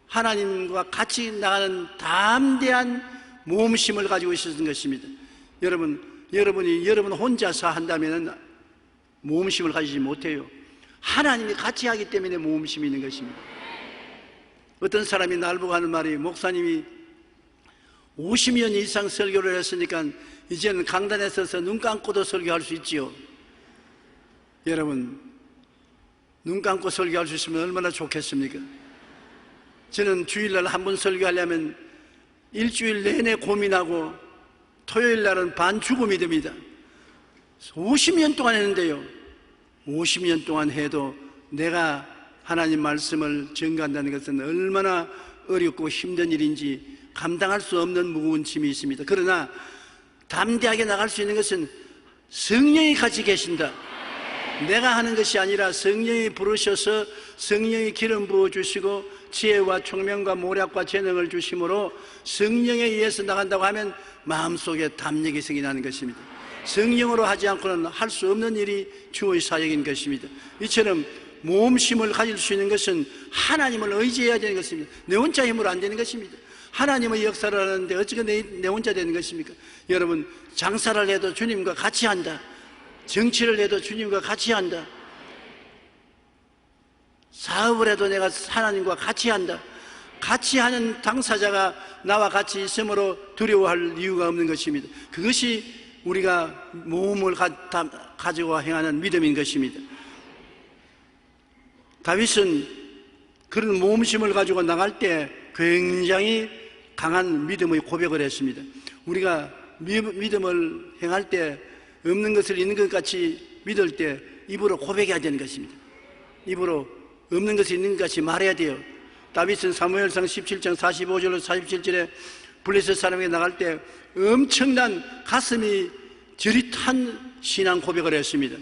하나님과 같이 나가는 담대한 모험심을 가지고 있었던 것입니다. 여러분이 여러분 혼자서 한다면 모험심을 가지지 못해요. 하나님이 같이 하기 때문에 모험심이 있는 것입니다. 어떤 사람이 날 보고 하는 말이 목사님이 50년 이상 설교를 했으니까 이제는 강단에 서서 눈 감고도 설교할 수 있지요. 여러분, 눈 감고 설교할 수 있으면 얼마나 좋겠습니까? 저는 주일날 한 번 설교하려면 일주일 내내 고민하고 토요일 날은 반죽음이 됩니다. 50년 동안 했는데요, 50년 동안 해도 내가 하나님 말씀을 전가한다는 것은 얼마나 어렵고 힘든 일인지 감당할 수 없는 무거운 짐이 있습니다. 그러나 담대하게 나갈 수 있는 것은 성령이 같이 계신다. 내가 하는 것이 아니라 성령이 부르셔서 성령이 기름 부어주시고 지혜와 총명과 모략과 재능을 주심으로 성령에 의해서 나간다고 하면 마음속에 담력이 생겨나는 것입니다. 성령으로 하지 않고는 할 수 없는 일이 주의 사역인 것입니다. 이처럼 모험심을 가질 수 있는 것은 하나님을 의지해야 되는 것입니다. 내 혼자 힘으로 안 되는 것입니다. 하나님의 역사를 하는데 어떻게 내 혼자 되는 것입니까? 여러분, 장사를 해도 주님과 같이 한다. 정치를 해도 주님과 같이 한다. 사업을 해도 내가 하나님과 같이 한다. 같이 하는 당사자가 나와 같이 있으므로 두려워할 이유가 없는 것입니다. 그것이 우리가 모험을 가지고 행하는 믿음인 것입니다. 다윗은 그런 모험심을 가지고 나갈 때 굉장히 강한 믿음의 고백을 했습니다. 우리가 믿음을 행할 때 없는 것을 있는 것 같이 믿을 때 입으로 고백해야 되는 것입니다. 입으로 없는 것이 있는 것 같이 말해야 돼요. 다윗은 사무엘상 17장 45절로 47절에 블레셋 사람에게 나갈 때 엄청난 가슴이 저릿한 신앙 고백을 했습니다.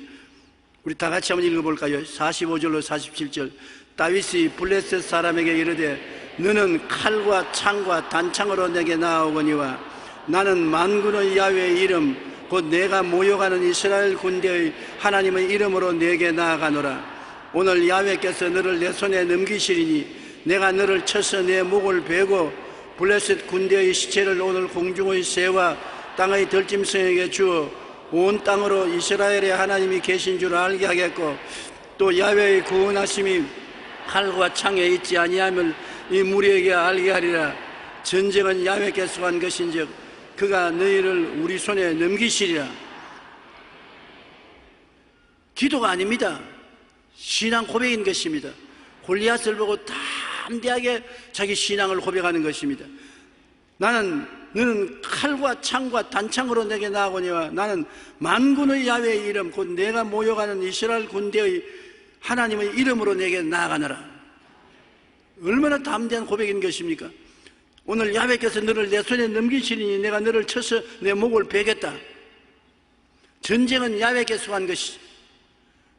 우리 다 같이 한번 읽어볼까요? 45절로 47절. 다윗이 블레셋 사람에게 이르되 너는 칼과 창과 단창으로 내게 나아오거니와 나는 만군의 야훼의 이름 곧 내가 모여가는 이스라엘 군대의 하나님의 이름으로 내게 나아가노라. 오늘 야훼께서 너를 내 손에 넘기시리니 내가 너를 쳐서 내 목을 베고 블레셋 군대의 시체를 오늘 공중의 새와 땅의 들짐승에게 주어 온 땅으로 이스라엘의 하나님이 계신 줄 알게 하겠고 또 야훼의 구원하심이 칼과 창에 있지 아니함을 이 무리에게 알게 하리라. 전쟁은 야훼께서 한 것인즉 그가 너희를 우리 손에 넘기시리라. 기도가 아닙니다. 신앙 고백인 것입니다. 골리앗을 보고 담대하게 자기 신앙을 고백하는 것입니다. 너는 칼과 창과 단창으로 내게 나아오니와 나는 만군의 야훼의 이름 곧 내가 모여가는 이스라엘 군대의 하나님의 이름으로 내게 나아가노라. 얼마나 담대한 고백인 것입니까? 오늘 야훼께서 너를 내 손에 넘기시리니 내가 너를 쳐서 내 목을 베겠다. 전쟁은 야훼께서 한 것이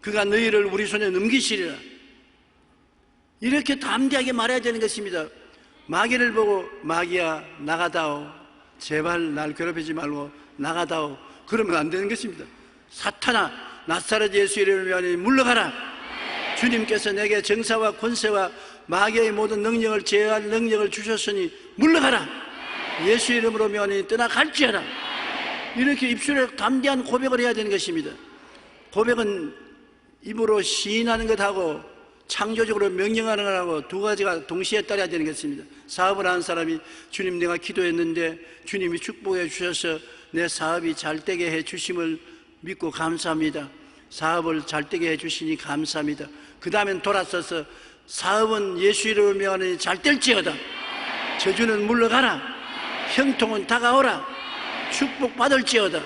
그가 너희를 우리 손에 넘기시리라. 이렇게 담대하게 말해야 되는 것입니다. 마귀를 보고 마귀야 나가다오, 제발 날 괴롭히지 말고 나가다오, 그러면 안 되는 것입니다. 사탄아 나사렛 예수 이름을 위하여 물러가라. 주님께서 내게 정사와 권세와 마귀의 모든 능력을 제어할 능력을 주셨으니 물러가라. 예수 이름으로 면이 떠나갈지어다. 이렇게 입술에 담대한 고백을 해야 되는 것입니다. 고백은 입으로 시인하는 것하고 창조적으로 명령하는 것하고 두 가지가 동시에 따라야 되는 것입니다. 사업을 하는 사람이 주님 내가 기도했는데 주님이 축복해 주셔서 내 사업이 잘 되게 해 주심을 믿고 감사합니다. 사업을 잘 되게 해 주시니 감사합니다. 그 다음엔 돌아서서 사업은 예수 이름을 명하니 잘 될지어다. 저주는 물러가라. 형통은 다가오라. 축복 받을지어다.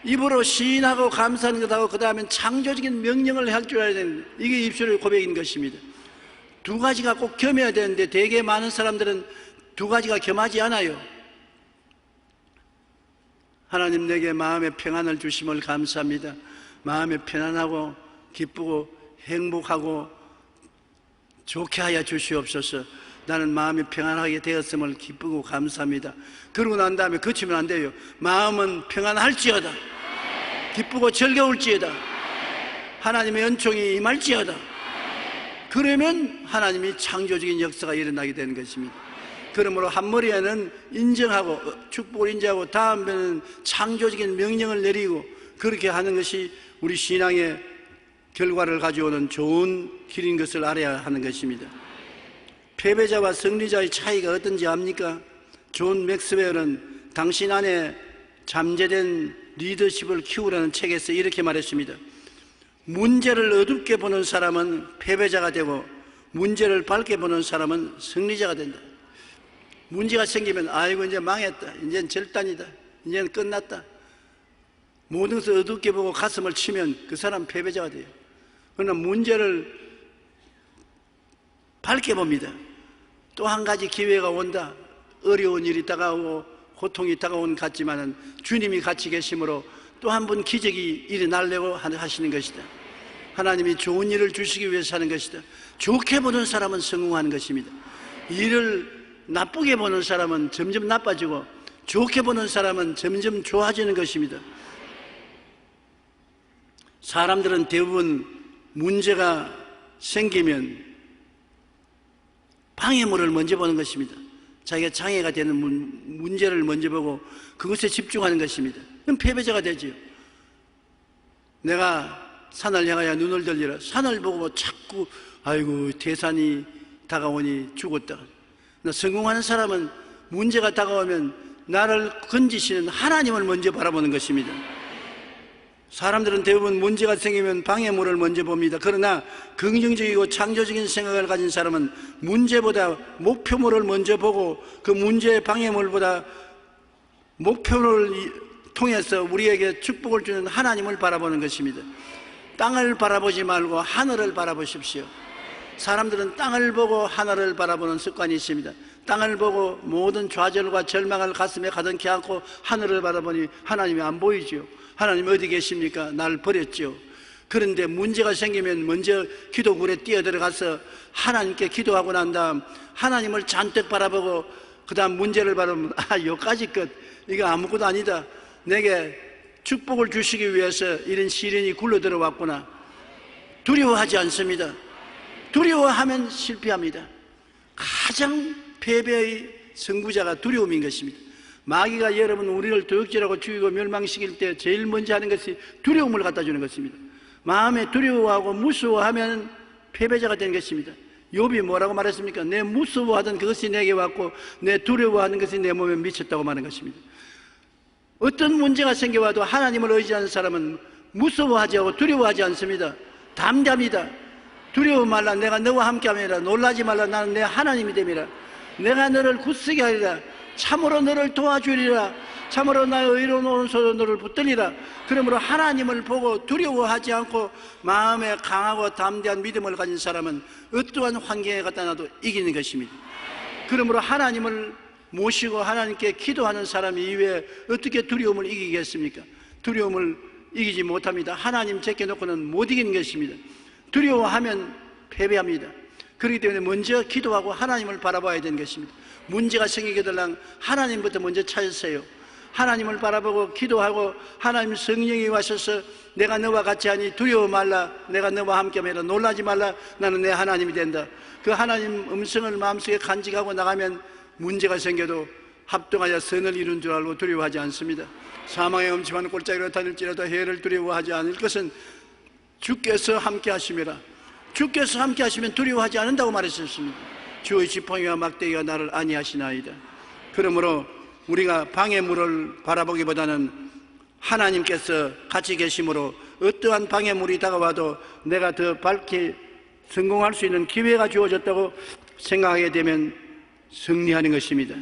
입으로 시인하고 감사하는 것하고 그 다음엔 창조적인 명령을 할 줄 알아야 되는, 이게 입술의 고백인 것입니다. 두 가지가 꼭 겸해야 되는데 되게 많은 사람들은 두 가지가 겸하지 않아요. 하나님 내게 마음의 평안을 주심을 감사합니다. 마음이 편안하고 기쁘고 행복하고 좋게 하여 주시옵소서. 나는 마음이 평안하게 되었음을 기쁘고 감사합니다. 그러고 난 다음에 그치면 안 돼요. 마음은 평안할지어다. 기쁘고 즐거울지어다. 하나님의 은총이 임할지어다. 그러면 하나님이 창조적인 역사가 일어나게 되는 것입니다. 그러므로 한 머리에는 인정하고 축복을 인정하고 다음에는 창조적인 명령을 내리고 그렇게 하는 것이 우리 신앙의 결과를 가져오는 좋은 길인 것을 알아야 하는 것입니다. 패배자와 승리자의 차이가 어떤지 압니까? 존 맥스웰은 당신 안에 잠재된 리더십을 키우라는 책에서 이렇게 말했습니다. 문제를 어둡게 보는 사람은 패배자가 되고 문제를 밝게 보는 사람은 승리자가 된다. 문제가 생기면 아이고 이제 망했다, 이제는 절단이다, 이제는 끝났다, 모든 것을 어둡게 보고 가슴을 치면 그 사람 패배자가 돼요. 그러나 문제를 밝게 봅니다. 또 한 가지 기회가 온다. 어려운 일이 다가오고 고통이 다가온 것 같지만은 주님이 같이 계심으로 또 한 번 기적이 일어나려고 하시는 것이다. 하나님이 좋은 일을 주시기 위해서 하는 것이다. 좋게 보는 사람은 성공하는 것입니다. 일을 나쁘게 보는 사람은 점점 나빠지고 좋게 보는 사람은 점점 좋아지는 것입니다. 사람들은 대부분 문제가 생기면 방해물을 먼저 보는 것입니다. 자기가 장애가 되는 문제를 먼저 보고 그것에 집중하는 것입니다. 그럼 패배자가 되지요. 내가 산을 향하여 눈을 들리라. 산을 보고 자꾸 아이고 대산이 다가오니 죽었다. 성공하는 사람은 문제가 다가오면 나를 건지시는 하나님을 먼저 바라보는 것입니다. 사람들은 대부분 문제가 생기면 방해물을 먼저 봅니다. 그러나 긍정적이고 창조적인 생각을 가진 사람은 문제보다 목표물을 먼저 보고 그 문제의 방해물보다 목표를 통해서 우리에게 축복을 주는 하나님을 바라보는 것입니다. 땅을 바라보지 말고 하늘을 바라보십시오. 사람들은 땅을 보고 하늘을 바라보는 습관이 있습니다. 땅을 보고 모든 좌절과 절망을 가슴에 가득히 안고 하늘을 바라보니 하나님이 안 보이지요. 하나님 어디 계십니까? 나를 버렸죠. 그런데 문제가 생기면 먼저 기도굴에 뛰어들어가서 하나님께 기도하고 난 다음 하나님을 잔뜩 바라보고 그 다음 문제를 바라보면 여기까지 끝. 이거 아무것도 아니다. 내게 축복을 주시기 위해서 이런 시련이 굴러들어 왔구나. 두려워하지 않습니다. 두려워하면 실패합니다. 가장 패배의 선구자가 두려움인 것입니다. 마귀가 여러분 우리를 도둑질하고 죽이고 멸망시킬 때 제일 먼저 하는 것이 두려움을 갖다 주는 것입니다. 마음에 두려워하고 무서워하면 패배자가 되는 것입니다. 욥이 뭐라고 말했습니까? 내 무서워하던 그것이 내게 왔고 내 두려워하는 것이 내 몸에 미쳤다고 말하는 것입니다. 어떤 문제가 생겨와도 하나님을 의지하는 사람은 무서워하지 않고 두려워하지 않습니다. 담대합니다. 두려워 말라. 내가 너와 함께함이라. 놀라지 말라. 나는 내 하나님이 됨이라. 내가 너를 굳세게 하리라. 참으로 너를 도와주리라. 참으로 나의 의로운 오른손으로 너를 붙들리라. 그러므로 하나님을 보고 두려워하지 않고 마음에 강하고 담대한 믿음을 가진 사람은 어떠한 환경에 갖다 놔도 이기는 것입니다. 그러므로 하나님을 모시고 하나님께 기도하는 사람 이외에 어떻게 두려움을 이기겠습니까? 두려움을 이기지 못합니다. 하나님 제껴놓고는 못 이기는 것입니다. 두려워하면 패배합니다. 그렇기 때문에 먼저 기도하고 하나님을 바라봐야 되는 것입니다. 문제가 생기게 되려면 하나님부터 먼저 찾으세요. 하나님을 바라보고 기도하고 하나님 성령이 와셔서 내가 너와 같이 하니 두려워 말라. 내가 너와 함께하리라. 놀라지 말라. 나는 내 하나님이 된다. 그 하나님 음성을 마음속에 간직하고 나가면 문제가 생겨도 합동하여 선을 이룬 줄 알고 두려워하지 않습니다. 사망의 엄침한 골짜기로 다닐지라도 해를 두려워하지 않을 것은 주께서 함께 하심이라. 주께서 함께 하시면 두려워하지 않는다고 말했습니다. 주의 지팡이와 막대기가 나를 안위하시나이다. 그러므로 우리가 방해물을 바라보기보다는 하나님께서 같이 계심으로 어떠한 방해물이 다가와도 내가 더 밝게 성공할 수 있는 기회가 주어졌다고 생각하게 되면 승리하는 것입니다.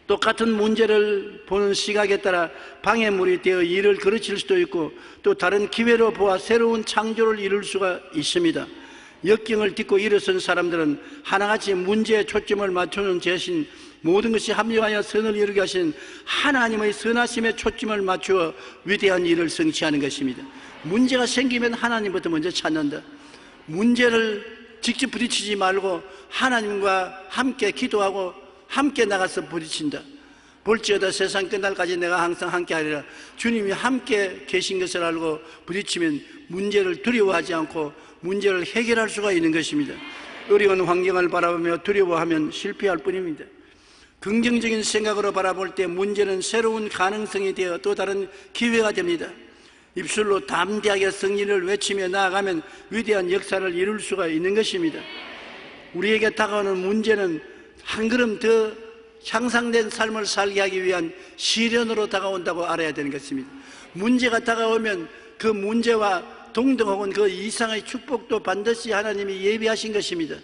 똑같은 문제를 보는 시각에 따라 방해물이 되어 일을 그르칠 수도 있고 또 다른 기회로 보아 새로운 창조를 이룰 수가 있습니다. 역경을 딛고 일어선 사람들은 하나같이 문제에 초점을 맞추는 대신 모든 것이 합력하여 선을 이루게 하신 하나님의 선하심에 초점을 맞추어 위대한 일을 성취하는 것입니다. 문제가 생기면 하나님부터 먼저 찾는다. 문제를 직접 부딪히지 말고 하나님과 함께 기도하고 함께 나가서 부딪힌다. 볼지어다 세상 끝날까지 내가 항상 함께 하리라. 주님이 함께 계신 것을 알고 부딪히면 문제를 두려워하지 않고 문제를 해결할 수가 있는 것입니다. 어려운 환경을 바라보며 두려워하면 실패할 뿐입니다. 긍정적인 생각으로 바라볼 때 문제는 새로운 가능성이 되어 또 다른 기회가 됩니다. 입술로 담대하게 승리를 외치며 나아가면 위대한 역사를 이룰 수가 있는 것입니다. 우리에게 다가오는 문제는 한 걸음 더 향상된 삶을 살게 하기 위한 시련으로 다가온다고 알아야 되는 것입니다. 문제가 다가오면 그 문제와 동등하고는 그 이상의 축복도 반드시 하나님이 예비하신 것입니다.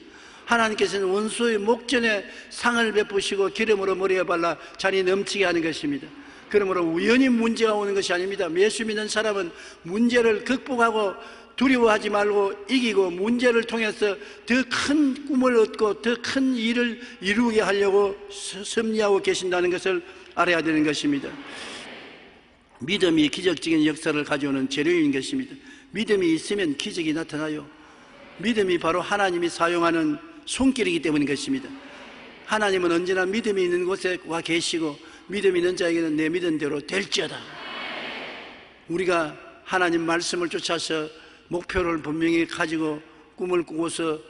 하나님께서는 원수의 목전에 상을 베푸시고 기름으로 머리에 발라 잔이 넘치게 하는 것입니다. 그러므로 우연히 문제가 오는 것이 아닙니다. 예수 믿는 사람은 문제를 극복하고 두려워하지 말고 이기고 문제를 통해서 더 큰 꿈을 얻고 더 큰 일을 이루게 하려고 섭리하고 계신다는 것을 알아야 되는 것입니다. 믿음이 기적적인 역사를 가져오는 재료인 것입니다. 믿음이 있으면 기적이 나타나요. 믿음이 바로 하나님이 사용하는 손길이기 때문인 것입니다. 하나님은 언제나 믿음이 있는 곳에 와 계시고 믿음이 있는 자에게는 내 믿은 대로 될지어다. 우리가 하나님 말씀을 쫓아서 목표를 분명히 가지고 꿈을 꾸고서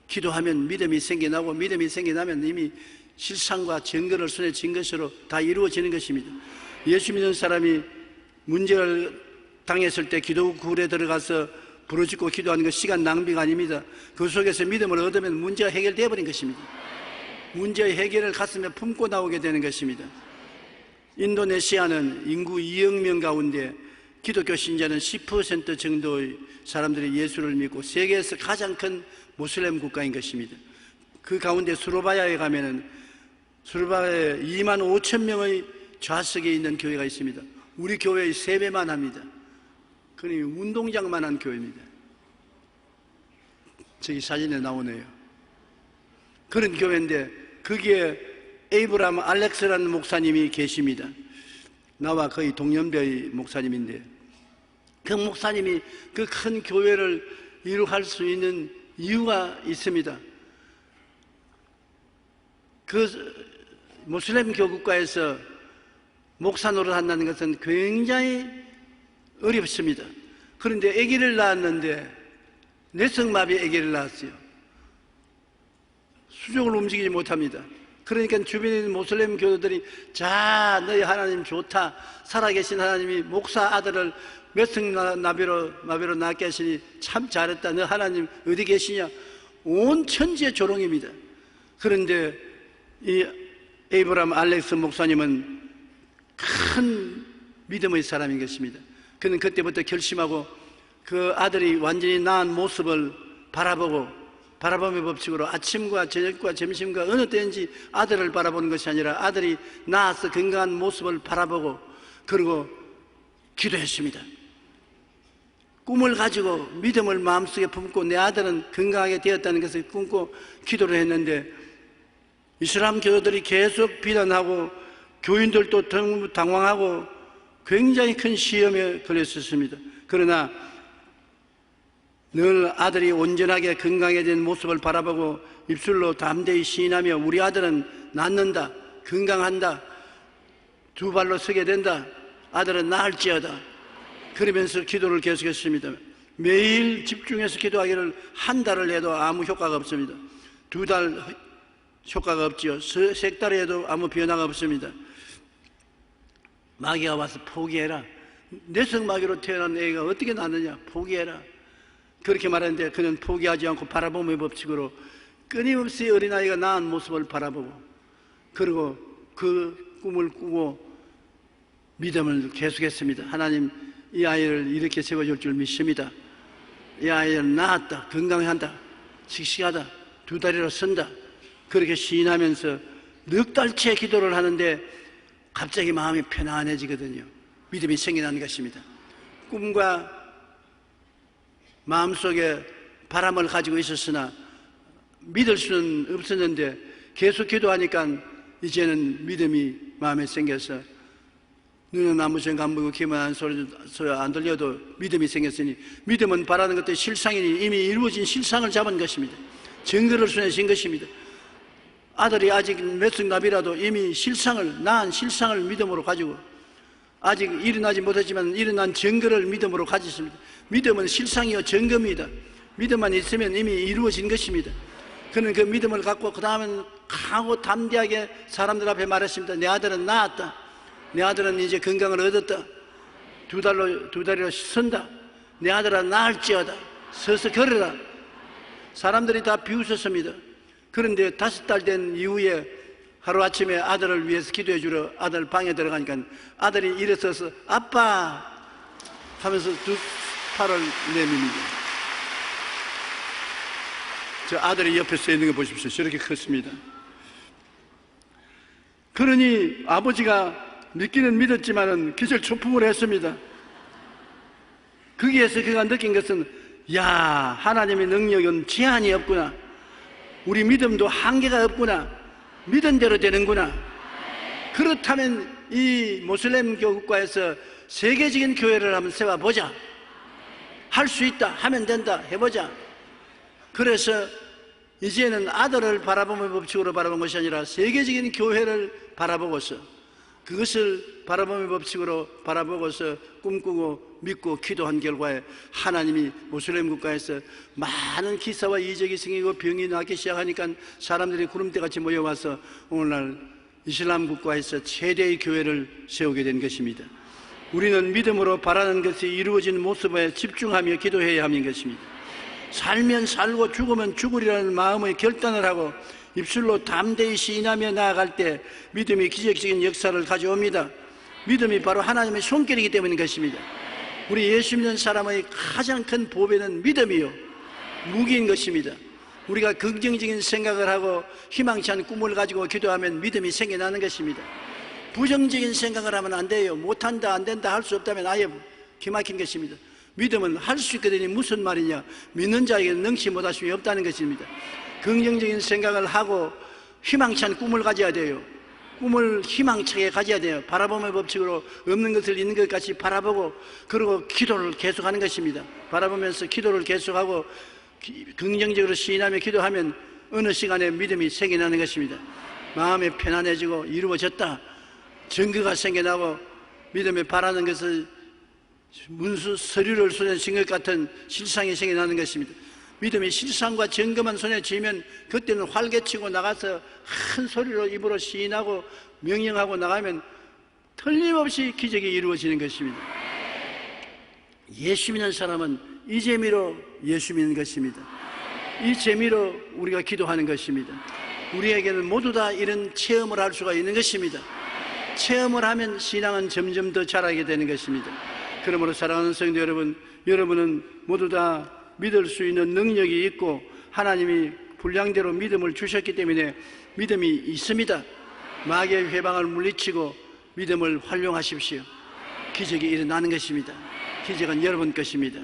기도하면 믿음이 생겨나고 믿음이 생겨나면 이미 실상과 증거를 손에 쥔 것으로 다 이루어지는 것입니다. 예수 믿는 사람이 문제를 당했을 때 기도굴에 들어가서 부르짖고 기도하는 것 시간 낭비가 아닙니다. 그 속에서 믿음을 얻으면 문제가 해결되어 버린 것입니다. 문제의 해결을 가슴에 품고 나오게 되는 것입니다. 인도네시아는 인구 2억 명 가운데 기독교 신자는 10% 정도의 사람들이 예수를 믿고 세계에서 가장 큰 모슬렘 국가인 것입니다. 그 가운데 수르바야에 가면은 수르바야에 2만 5천 명의 좌석에 있는 교회가 있습니다. 우리 교회의 3배만 합니다. 그러니 운동장만한 교회입니다. 저기 사진에 나오네요. 그런 교회인데 거기에 에이브람 알렉스라는 목사님이 계십니다. 나와 거의 동년배의 목사님인데 그 목사님이 그 큰 교회를 이룩할 수 있는 이유가 있습니다. 그 모슬렘 교국가에서 목사 노릇한다는 것은 굉장히 어렵습니다. 그런데 아기를 낳았는데 뇌성마비 아기를 낳았어요. 수족을 움직이지 못합니다. 그러니까 주변에 있는 모슬렘 교도들이 자, 너희 하나님 좋다. 살아계신 하나님이 목사 아들을 뇌성마비로 낳게 하시니 참 잘했다. 너 하나님 어디 계시냐? 온 천지의 조롱입니다. 그런데 이 에이브람 알렉스 목사님은 큰 믿음의 사람인 것입니다. 그는 그때부터 결심하고 그 아들이 완전히 나은 모습을 바라봄의 법칙으로 아침과 저녁과 점심과 어느 때인지 아들을 바라보는 것이 아니라 아들이 나아서 건강한 모습을 바라보고 그리고 기도했습니다. 꿈을 가지고 믿음을 마음속에 품고 내 아들은 건강하게 되었다는 것을 꿈고 기도를 했는데 이슬람 교도들이 계속 비난하고 교인들도 당황하고 굉장히 큰 시험에 걸렸었습니다. 그러나 늘 아들이 온전하게 건강해진 모습을 바라보고 입술로 담대히 시인하며 우리 아들은 낫는다, 건강한다, 두 발로 서게 된다, 아들은 나을지어다 그러면서 기도를 계속했습니다. 매일 집중해서 기도하기를 한 달을 해도 아무 효과가 없습니다. 2달 효과가 없지요. 3달에 해도 아무 변화가 없습니다. 마귀가 와서 포기해라. 뇌성마귀로 태어난 애가 어떻게 낫느냐? 포기해라. 그렇게 말하는데 그는 포기하지 않고 바라봄의 법칙으로 끊임없이 어린아이가 낳은 모습을 바라보고 그리고 그 꿈을 꾸고 믿음을 계속했습니다. 하나님 이 아이를 이렇게 세워줄 줄 믿습니다. 이 아이는 나았다, 건강한다, 씩씩하다, 2다리로 선다 그렇게 시인하면서 넉 달째 기도를 하는데 갑자기 마음이 편안해지거든요. 믿음이 생겨나는 것입니다. 꿈과 마음속에 바람을 가지고 있었으나 믿을 수는 없었는데 계속 기도하니까 이제는 믿음이 마음에 생겨서 눈은 아무 생각 안 보고 귀만 한 소리 안 들려도 믿음이 생겼으니 믿음은 바라는 것도 실상이니 이미 이루어진 실상을 잡은 것입니다. 증거를 손에 쥔 것입니다. 아들이 아직 몇 성납이라도 이미 낳은 실상을 믿음으로 가지고 아직 일어나지 못했지만 일어난 증거를 믿음으로 가졌습니다. 믿음은 실상이요 증거입니다. 믿음만 있으면 이미 이루어진 것입니다. 그는 그 믿음을 갖고 그 다음은 강하고 담대하게 사람들 앞에 말했습니다. 내 아들은 나았다. 내 아들은 이제 건강을 얻었다. 2다리로 선다. 내 아들아 나을지어다. 서서 걸어라. 사람들이 다 비웃었습니다. 그런데 5달 된 이후에 하루아침에 아들을 위해서 기도해 주러 아들 방에 들어가니까 아들이 일어서서 아빠 하면서 2 팔을 내밉니다. 저 아들이 옆에 서 있는 거 보십시오. 저렇게 컸습니다. 그러니 아버지가 믿기는 믿었지만은 기절초풍을 했습니다. 거기에서 그가 느낀 것은, 야, 하나님의 능력은 제한이 없구나. 우리 믿음도 한계가 없구나. 믿은 대로 되는구나. 그렇다면 이 모슬렘 교국가에서 세계적인 교회를 한번 세워보자. 할 수 있다, 하면 된다, 해보자. 그래서 이제는 아들을 바라보는 법칙으로 바라본 것이 아니라 세계적인 교회를 바라보고서, 그것을 바라보는 법칙으로 바라보고서 꿈꾸고 믿고 기도한 결과에 하나님이 모슬렘 국가에서 많은 기사와 이적이 생기고 병이 낫기 시작하니까 사람들이 구름대같이 모여와서 오늘날 이슬람 국가에서 최대의 교회를 세우게 된 것입니다. 우리는 믿음으로 바라는 것이 이루어진 모습에 집중하며 기도해야 하는 것입니다. 살면 살고 죽으면 죽으리라는 마음의 결단을 하고 입술로 담대히 시인하며 나아갈 때 믿음이 기적적인 역사를 가져옵니다. 믿음이 바로 하나님의 손길이기 때문인 것입니다. 우리 예수 믿는 사람의 가장 큰 보배는 믿음이요, 무기인 것입니다. 우리가 긍정적인 생각을 하고 희망치 않은 꿈을 가지고 기도하면 믿음이 생겨나는 것입니다. 부정적인 생각을 하면 안 돼요. 못한다, 안 된다, 할 수 없다면 아예 기막힌 것입니다. 믿음은 할 수 있거든요. 무슨 말이냐? 믿는 자에게는 능치 못할 수 없다는 것입니다. 긍정적인 생각을 하고 희망치 않은 꿈을 가져야 돼요. 꿈을 희망차게 가져야 돼요. 바라봄의 법칙으로 없는 것을 있는 것 같이 바라보고, 그리고 기도를 계속하는 것입니다. 바라보면서 기도를 계속하고 긍정적으로 시인하며 기도하면 어느 시간에 믿음이 생겨나는 것입니다. 마음이 편안해지고 이루어졌다, 증거가 생겨나고 믿음에 바라는 것을 문수 서류를 손에 쥔 것 같은 실상이 생겨나는 것입니다. 믿음이 실상과 증거만 손에 쥐면 그때는 활개치고 나가서 큰 소리로 입으로 시인하고 명령하고 나가면 틀림없이 기적이 이루어지는 것입니다. 예수 믿는 사람은 이 재미로 예수 믿는 것입니다. 이 재미로 우리가 기도하는 것입니다. 우리에게는 모두 다 이런 체험을 할 수가 있는 것입니다. 체험을 하면 신앙은 점점 더 자라게 되는 것입니다. 그러므로 사랑하는 성도 여러분, 여러분은 모두 다 믿을 수 있는 능력이 있고 하나님이 분량대로 믿음을 주셨기 때문에 믿음이 있습니다. 마귀의 회방을 물리치고 믿음을 활용하십시오. 기적이 일어나는 것입니다. 기적은 여러분 것입니다.